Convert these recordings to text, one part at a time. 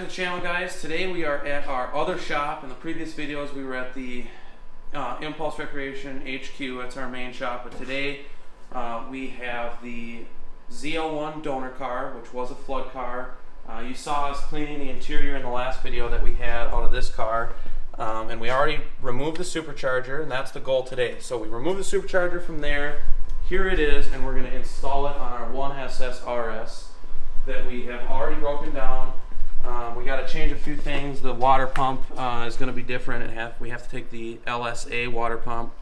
the channel, guys. Today we are at our other shop. In the previous videos we were at the Impulse Recreation HQ. That's our main shop. But today we have the Z01 donor car, which was a flood car. You saw us cleaning the interior in the last video that we had out of this car. And we already removed the supercharger, and that's the goal today. So we removed the supercharger from there. Here it is, and we're going to install it on our 1SS RS that we have already broken down. We got to change a few things. The water pump is going to be different. We have to take the LSA water pump.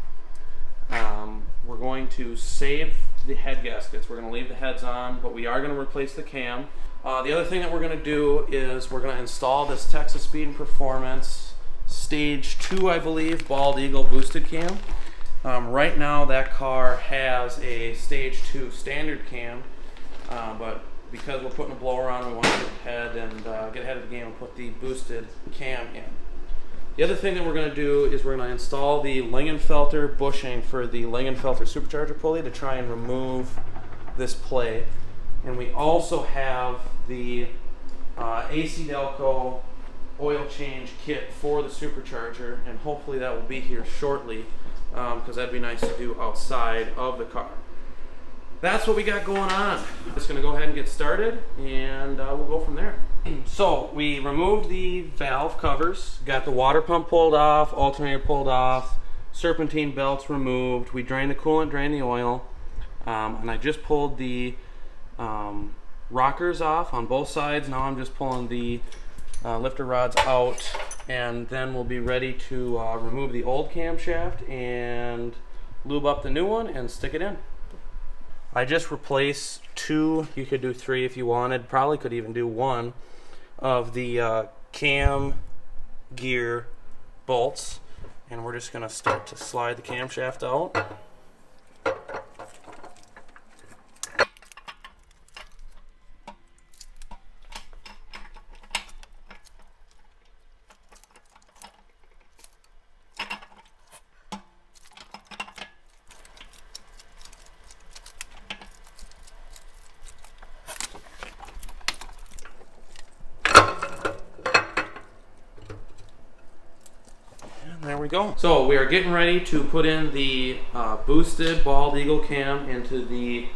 We're going to save the head gaskets. We're going to leave the heads on, but we are going to replace the cam. The other thing that we're going to do is we're going to install this Texas Speed and Performance Stage 2, I believe, Bald Eagle boosted cam. Right now that car has a Stage 2 standard cam, but because we're putting a blower on, we want to get ahead of the game and put the boosted cam in. The other thing that we're going to do is we're going to install the Lingenfelter bushing for the Lingenfelter supercharger pulley to try and remove this play. And we also have the AC Delco oil change kit for the supercharger, and hopefully that will be here shortly, because that'd be nice to do outside of the car. That's what we got going on. I'm just going to go ahead and get started, and we'll go from there. So we removed the valve covers, got the water pump pulled off, alternator pulled off, serpentine belts removed. We drained the coolant, drained the oil, and I just pulled the rockers off on both sides. Now I'm just pulling the lifter rods out, and then we'll be ready to remove the old camshaft and lube up the new one and stick it in. I just replaced 2, you could do 3 if you wanted, probably could even do 1 of the cam gear bolts, and we're just going to start to slide the camshaft out. There we go. So we are getting ready to put in the boosted Bald Eagle cam into the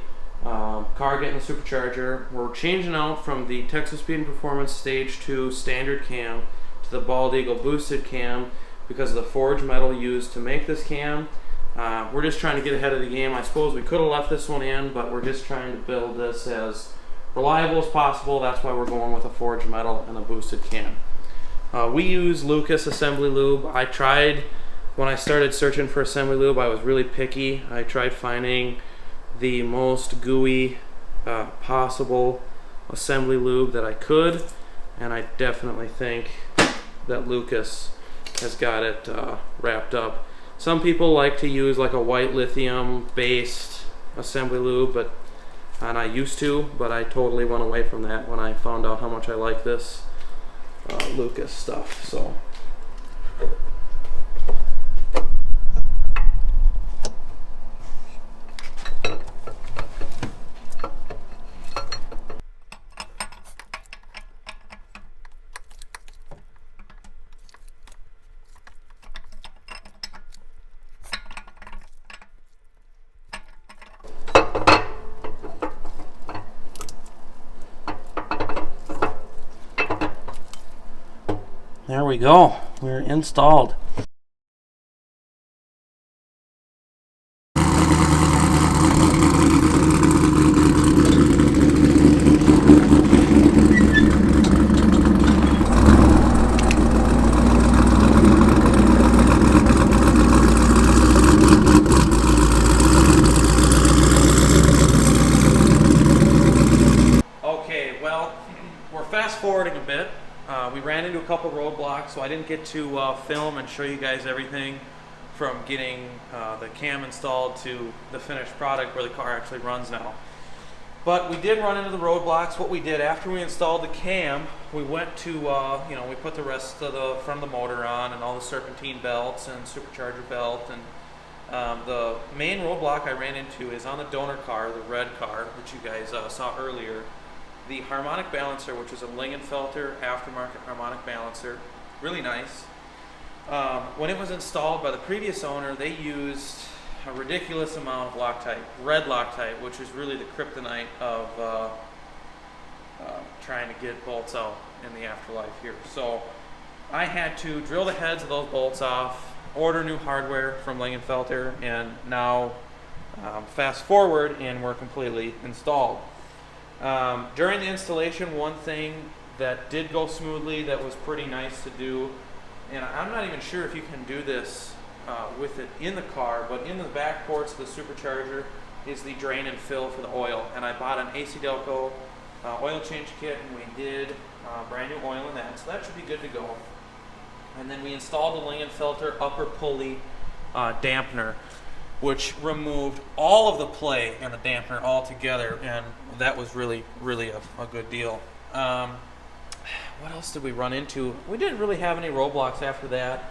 car, getting the supercharger. We're changing out from the Texas Speed and Performance Stage 2 standard cam to the Bald Eagle boosted cam because of the forged metal used to make this cam. We're just trying to get ahead of the game. I suppose we could have left this one in, but we're just trying to build this as reliable as possible. That's why we're going with a forged metal and a boosted cam. We use Lucas Assembly Lube. I tried, when I started searching for assembly lube, I was really picky. I tried finding the most gooey possible assembly lube that I could, and I definitely think that Lucas has got it wrapped up. Some people like to use like a white lithium based assembly lube, and I used to, but I totally went away from that when I found out how much I like this Lucas stuff. So there we go. We're installed. Okay, well, we're fast forwarding a bit. We ran into a couple roadblocks, so I didn't get to film and show you guys everything from getting the cam installed to the finished product where the car actually runs now. But we did run into the roadblocks. What we did after we installed the cam, we went to, we put the rest of the front of the motor on and all the serpentine belts and supercharger belt. And the main roadblock I ran into is on the donor car, the red car, which you guys saw earlier. the harmonic balancer, which is a Lingenfelter aftermarket harmonic balancer, really nice. When it was installed by the previous owner, they used a ridiculous amount of Loctite, red Loctite, which is really the kryptonite of trying to get bolts out in the afterlife here. So I had to drill the heads of those bolts off, order new hardware from Lingenfelter, and now fast forward and we're completely installed. During the installation, one thing that did go smoothly that was pretty nice to do, and I'm not even sure if you can do this with it in the car, but in the back ports of the Supercharger is the drain and fill for the oil. And I bought an AC Delco oil change kit, and we did brand new oil in that, so that should be good to go. And then we installed the Lingenfelter upper pulley dampener, which removed all of the play in the dampener altogether, and that was really a good deal. What else did we run into? We didn't really have any roadblocks after that.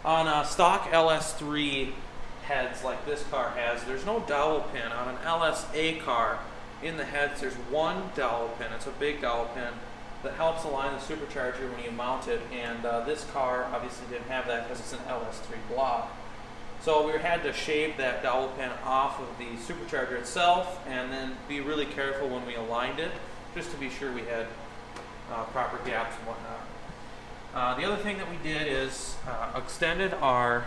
On stock LS3 heads like this car has, there's no dowel pin. On an LSA car, in the heads there's one dowel pin. It's a big dowel pin that helps align the supercharger when you mount it, and this car obviously didn't have that because it's an LS3 block. So we had to shave that dowel pin off of the supercharger itself and then be really careful when we aligned it, just to be sure we had proper gaps and whatnot. The other thing that we did is extended our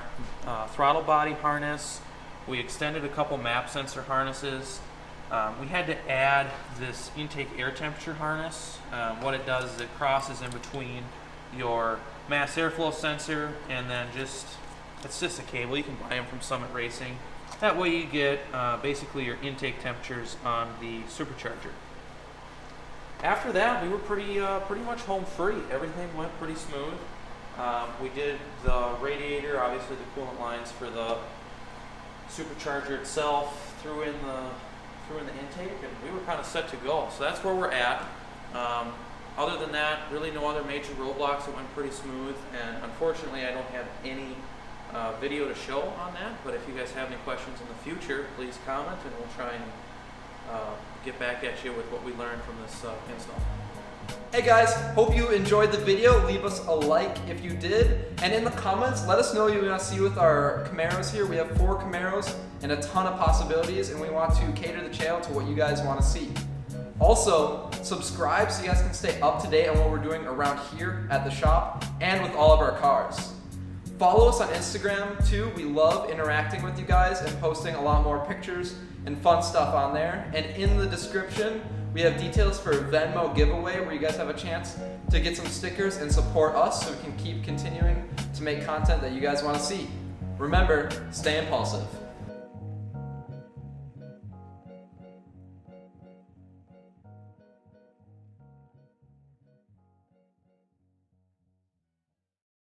throttle body harness. We extended a couple map sensor harnesses. We had to add this intake air temperature harness. What it does is it crosses in between your mass airflow sensor and then it's just a cable. You can buy them from Summit Racing. That way you get basically your intake temperatures on the supercharger. After that, we were pretty much home free. Everything went pretty smooth. We did the radiator, obviously the coolant lines for the supercharger itself, threw in the intake, and we were kind of set to go. So that's where we're at. Other than that, really no other major roadblocks. It went pretty smooth, and unfortunately I don't have any video to show on that, but if you guys have any questions in the future, please comment and we'll try and get back at you with what we learned from this install. Hey guys, hope you enjoyed the video. Leave us a like if you did, and in the comments let us know what you want to see with our Camaros here. We have 4 Camaros and a ton of possibilities, and we want to cater the channel to what you guys want to see. Also, subscribe so you guys can stay up to date on what we're doing around here at the shop and with all of our cars. Follow us on Instagram too. We love interacting with you guys and posting a lot more pictures and fun stuff on there. And in the description, we have details for a Venmo giveaway where you guys have a chance to get some stickers and support us so we can keep continuing to make content that you guys want to see. Remember, stay impulsive.